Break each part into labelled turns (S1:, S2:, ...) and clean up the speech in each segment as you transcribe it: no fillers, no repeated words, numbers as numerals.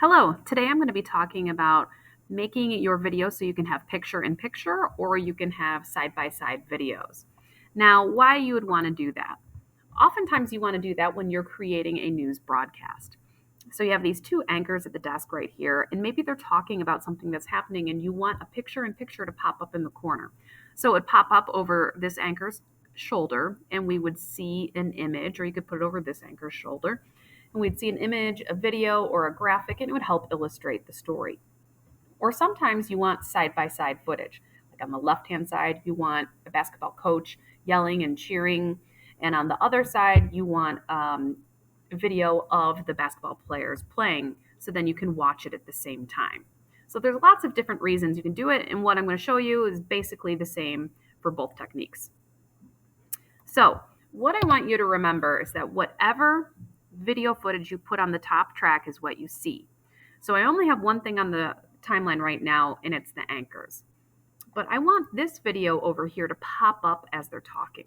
S1: Hello, today I'm going to be talking about making your video so you can have picture in picture or you can have side by side videos. Now, why you would want to do that? Oftentimes, you want to do that when you're creating a news broadcast. So, you have these two anchors at the desk right here, and maybe they're talking about something that's happening, and you want a picture in picture to pop up in the corner. So, it would pop up over this anchor's shoulder, and we would see an image, or you could put it over this anchor's shoulder and we'd see an image, a video, or a graphic, and it would help illustrate the story. Or sometimes you want side by side footage. Like on the left hand side, you want a basketball coach yelling and cheering. And on the other side, you want video of the basketball players playing. So then you can watch it at the same time. So there's lots of different reasons you can do it. And what I'm going to show you is basically the same for both techniques. So what I want you to remember is that whatever video footage you put on the top track is what you see. So I only have one thing on the timeline right now, and it's the anchors. But I want this video over here to pop up as they're talking.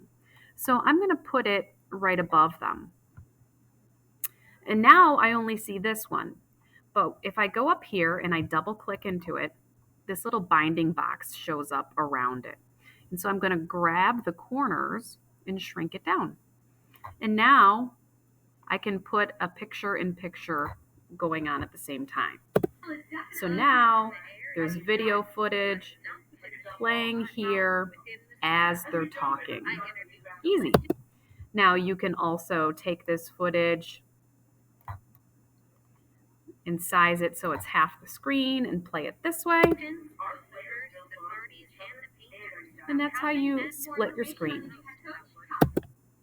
S1: So I'm going to put it right above them. And now I only see this one. But if I go up here and I double click into it, this little binding box shows up around it. And so I'm going to grab the corners and shrink it down. And now I can put a picture in picture going on at the same time. So now there's video footage playing here as they're talking. Easy. Now you can also take this footage and size it so it's half the screen and play it this way. And that's how you split your screen.